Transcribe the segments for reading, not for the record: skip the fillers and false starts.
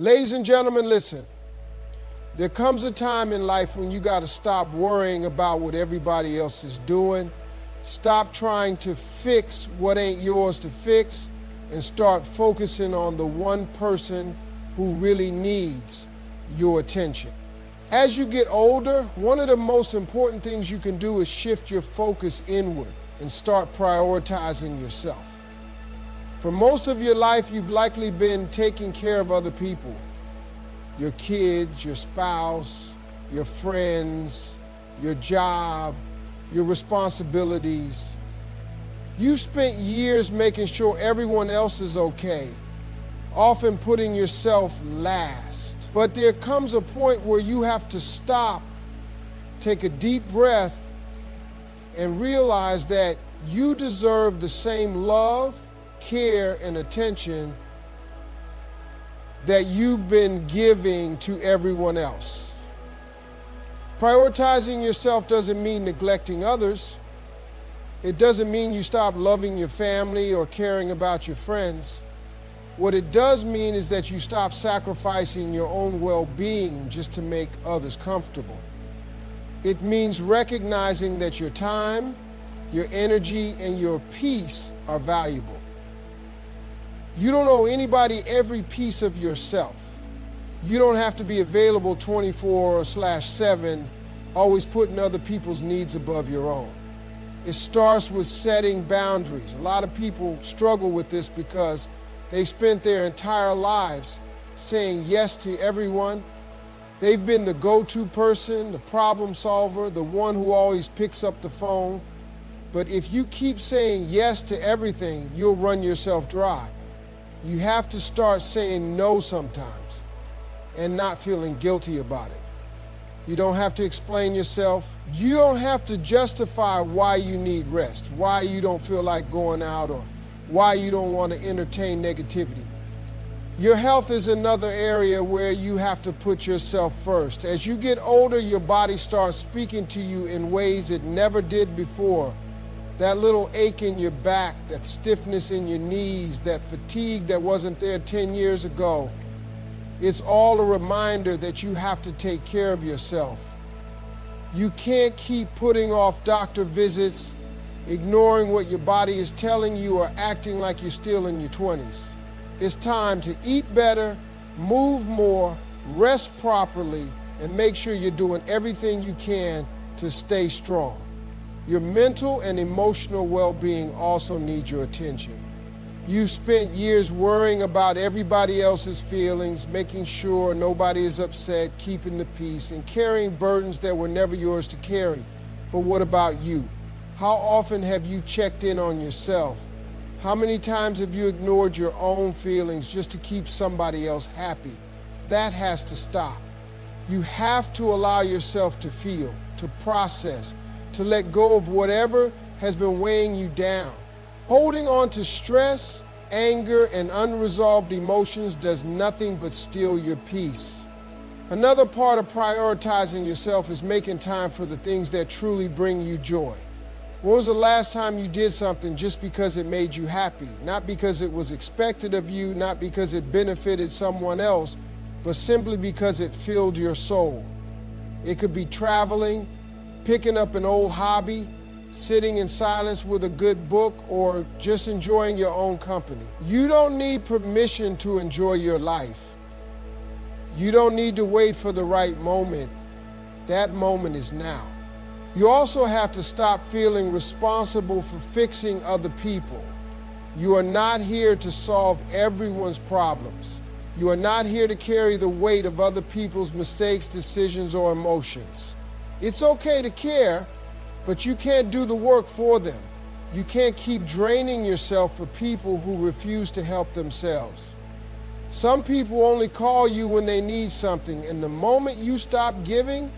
Ladies and gentlemen, listen. There comes a time in life when you got to stop worrying about what everybody else is doing. Stop trying to fix what ain't yours to fix and start focusing on the one person who really needs your attention. As you get older, one of the most important things you can do is shift your focus inward and start prioritizing yourself. For most of your life, you've likely been taking care of other people. Your kids, your spouse, your friends, your job, your responsibilities. You've spent years making sure everyone else is okay, often putting yourself last. But there comes a point where you have to stop, take a deep breath, and realize that you deserve the same love, care, and attention that you've been giving to everyone else. Prioritizing yourself doesn't mean neglecting others. It doesn't mean you stop loving your family or caring about your friends. What it does mean is that you stop sacrificing your own well-being just to make others comfortable. It means recognizing that your time, your energy, and your peace are valuable. You don't owe anybody every piece of yourself. You don't have to be available 24/7, always putting other people's needs above your own. It starts with setting boundaries. A lot of people struggle with this because they spent their entire lives saying yes to everyone. They've been the go-to person, the problem solver, the one who always picks up the phone. But if you keep saying yes to everything, you'll run yourself dry. You have to start saying no sometimes and not feeling guilty about it. You don't have to explain yourself. You don't have to justify why you need rest, why you don't feel like going out, or why you don't want to entertain negativity. Your health is another area where you have to put yourself first. As you get older, your body starts speaking to you in ways it never did before. That little ache in your back, that stiffness in your knees, that fatigue that wasn't there 10 years ago. It's all a reminder that you have to take care of yourself. You can't keep putting off doctor visits, ignoring what your body is telling you, or acting like you're still in your 20s. It's time to eat better, move more, rest properly, and make sure you're doing everything you can to stay strong. Your mental and emotional well-being also need your attention. You've spent years worrying about everybody else's feelings, making sure nobody is upset, keeping the peace, and carrying burdens that were never yours to carry. But what about you? How often have you checked in on yourself? How many times have you ignored your own feelings just to keep somebody else happy? That has to stop. You have to allow yourself to feel, to process, to let go of whatever has been weighing you down. Holding on to stress, anger, and unresolved emotions does nothing but steal your peace. Another part of prioritizing yourself is making time for the things that truly bring you joy. When was the last time you did something just because it made you happy? Not because it was expected of you, not because it benefited someone else, but simply because it filled your soul. It could be traveling, picking up an old hobby, sitting in silence with a good book, or just enjoying your own company. You don't need permission to enjoy your life. You don't need to wait for the right moment. That moment is now. You also have to stop feeling responsible for fixing other people. You are not here to solve everyone's problems. You are not here to carry the weight of other people's mistakes, decisions, or emotions. It's okay to care, but you can't do the work for them. You can't keep draining yourself for people who refuse to help themselves. Some people only call you when they need something, and the moment you stop giving,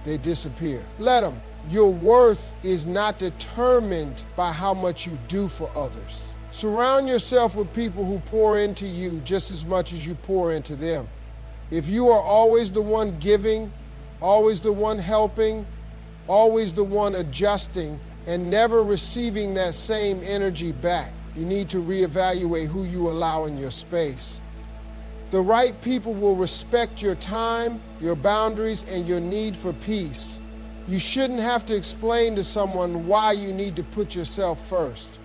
they disappear. Let them. Your worth is not determined by how much you do for others. Surround yourself with people who pour into you just as much as you pour into them. If you are always the one giving, always the one helping, always the one adjusting, and never receiving that same energy back, you need to reevaluate who you allow in your space. The right people will respect your time, your boundaries, and your need for peace. You shouldn't have to explain to someone why you need to put yourself first.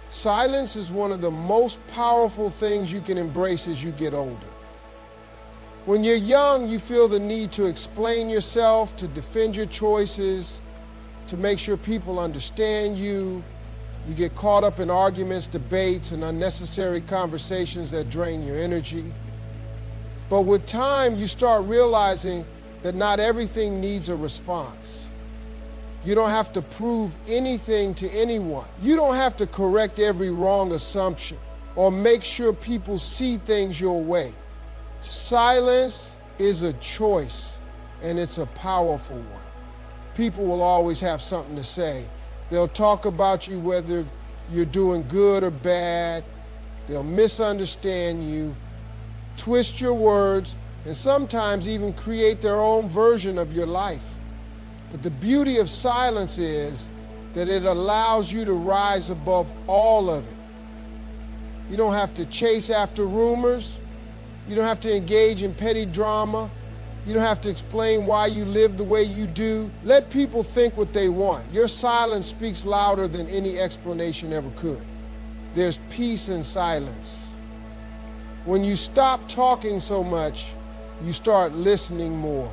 Silence is one of the most powerful things you can embrace as you get older. When you're young, you feel the need to explain yourself, to defend your choices, to make sure people understand you. You get caught up in arguments, debates, and unnecessary conversations that drain your energy. But with time, you start realizing that not everything needs a response. You don't have to prove anything to anyone. You don't have to correct every wrong assumption or make sure people see things your way. Silence is a choice, and it's a powerful one. People will always have something to say. They'll talk about you whether you're doing good or bad. They'll misunderstand you, twist your words, and sometimes even create their own version of your life. But the beauty of silence is that it allows you to rise above all of it. You don't have to chase after rumors. You don't have to engage in petty drama. You don't have to explain why you live the way you do. Let people think what they want. Your silence speaks louder than any explanation ever could. There's peace in silence. When you stop talking so much, you start listening more.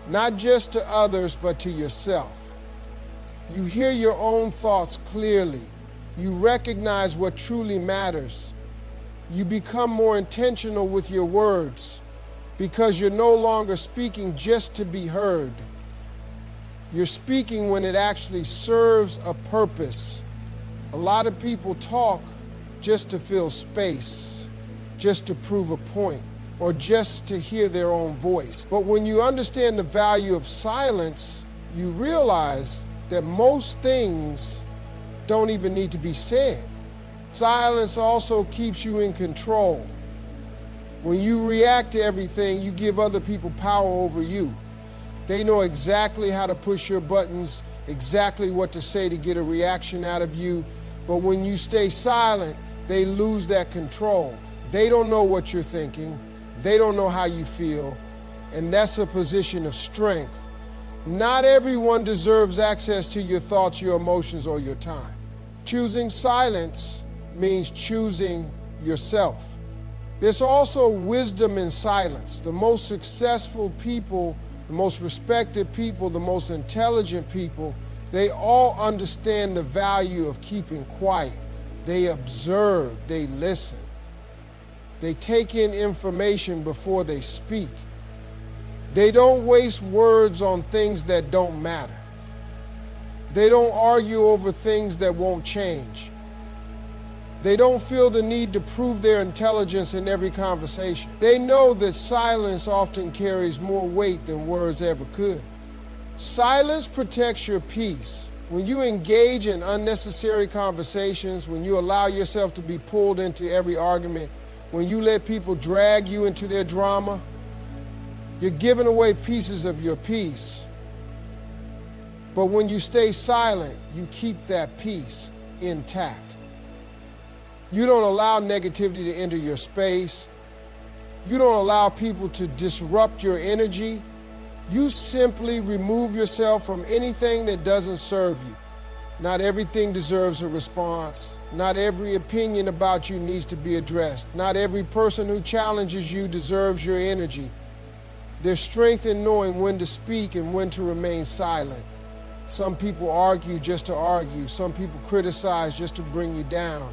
Not just to others, but to yourself. You hear your own thoughts clearly. You recognize what truly matters. You become more intentional with your words, because you're no longer speaking just to be heard. You're speaking when it actually serves a purpose. A lot of people talk just to fill space, just to prove a point, or just to hear their own voice. But when you understand the value of silence, you realize that most things don't even need to be said. Silence also keeps you in control. When you react to everything, you give other people power over you. They know exactly how to push your buttons, exactly what to say to get a reaction out of you. But when you stay silent, they lose that control. They don't know what you're thinking. They don't know how you feel. And that's a position of strength. Not everyone deserves access to your thoughts, your emotions, or your time. Choosing silence means choosing yourself. There's also wisdom in silence. The most successful people, the most respected people, the most intelligent people, they all understand the value of keeping quiet. They observe, they listen. They take in information before they speak. They don't waste words on things that don't matter. They don't argue over things that won't change. They don't feel the need to prove their intelligence in every conversation. They know that silence often carries more weight than words ever could. Silence protects your peace. When you engage in unnecessary conversations, when you allow yourself to be pulled into every argument, when you let people drag you into their drama, you're giving away pieces of your peace. But when you stay silent, you keep that peace intact. You don't allow negativity to enter your space. You don't allow people to disrupt your energy. You simply remove yourself from anything that doesn't serve you. Not everything deserves a response. Not every opinion about you needs to be addressed. Not every person who challenges you deserves your energy. There's strength in knowing when to speak and when to remain silent. Some people argue just to argue. Some people criticize just to bring you down.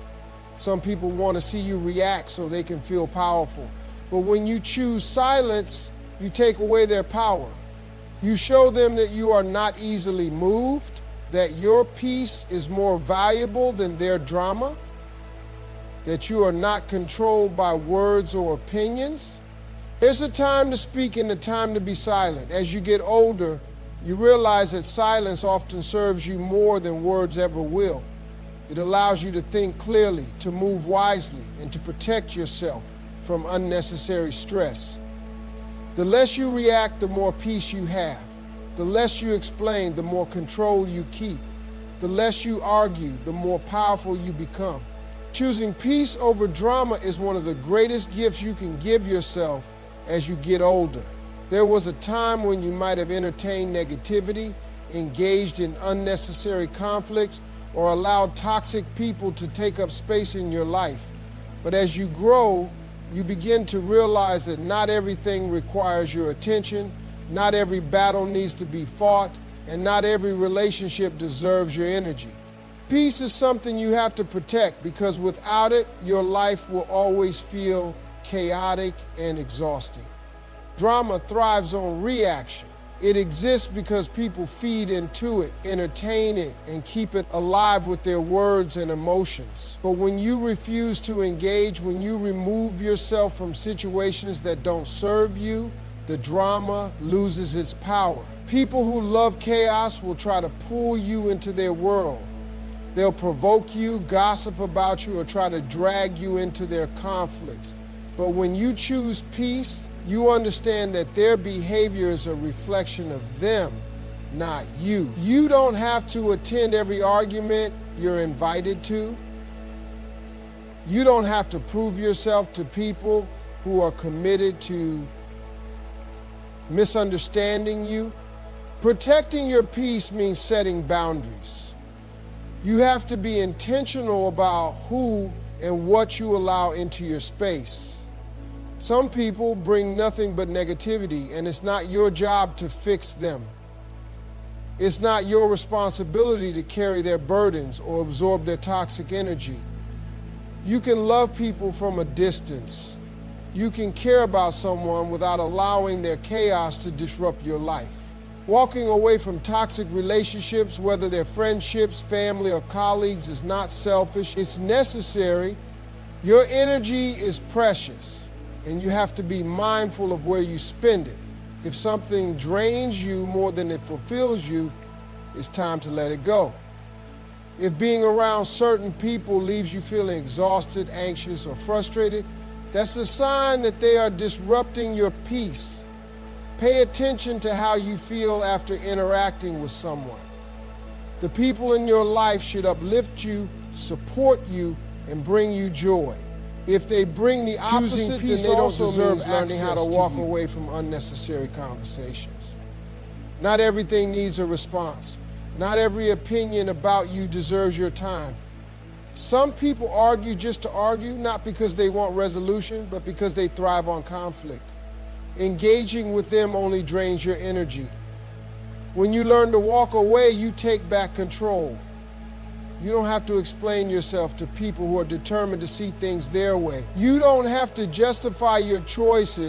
Some people want to see you react so they can feel powerful. But when you choose silence, you take away their power. You show them that you are not easily moved, that your peace is more valuable than their drama, that you are not controlled by words or opinions. There's a time to speak and a time to be silent. As you get older, you realize that silence often serves you more than words ever will. It allows you to think clearly, to move wisely, and to protect yourself from unnecessary stress. The less you react, the more peace you have. The less you explain, the more control you keep. The less you argue, the more powerful you become. Choosing peace over drama is one of the greatest gifts you can give yourself as you get older. There was a time when you might have entertained negativity, engaged in unnecessary conflicts, or allowed toxic people to take up space in your life. But as you grow, you begin to realize that not everything requires your attention, not every battle needs to be fought, and not every relationship deserves your energy. Peace is something you have to protect because without it, your life will always feel chaotic and exhausting. Drama thrives on reaction. It exists because people feed into it, entertain it, and keep it alive with their words and emotions. But when you refuse to engage, when you remove yourself from situations that don't serve you, the drama loses its power. People who love chaos will try to pull you into their world. They'll provoke you, gossip about you, or try to drag you into their conflicts. But when you choose peace, you understand that their behavior is a reflection of them, not you. You don't have to attend every argument you're invited to. You don't have to prove yourself to people who are committed to misunderstanding you. Protecting your peace means setting boundaries. You have to be intentional about who and what you allow into your space. Some people bring nothing but negativity, and it's not your job to fix them. It's not your responsibility to carry their burdens or absorb their toxic energy. You can love people from a distance. You can care about someone without allowing their chaos to disrupt your life. Walking away from toxic relationships, whether they're friendships, family, or colleagues, is not selfish. It's necessary. Your energy is precious, and you have to be mindful of where you spend it. If something drains you more than it fulfills you, it's time to let it go. If being around certain people leaves you feeling exhausted, anxious, or frustrated, that's a sign that they are disrupting your peace. Pay attention to how you feel after interacting with someone. The people in your life should uplift you, support you, and bring you joy. If they bring the opposite, then they don't deserve learning how to walk away from unnecessary conversations. Not everything needs a response. Not every opinion about you deserves your time. Some people argue just to argue, not because they want resolution, but because they thrive on conflict. Engaging with them only drains your energy. When you learn to walk away, you take back control. You don't have to explain yourself to people who are determined to see things their way. You don't have to justify your choices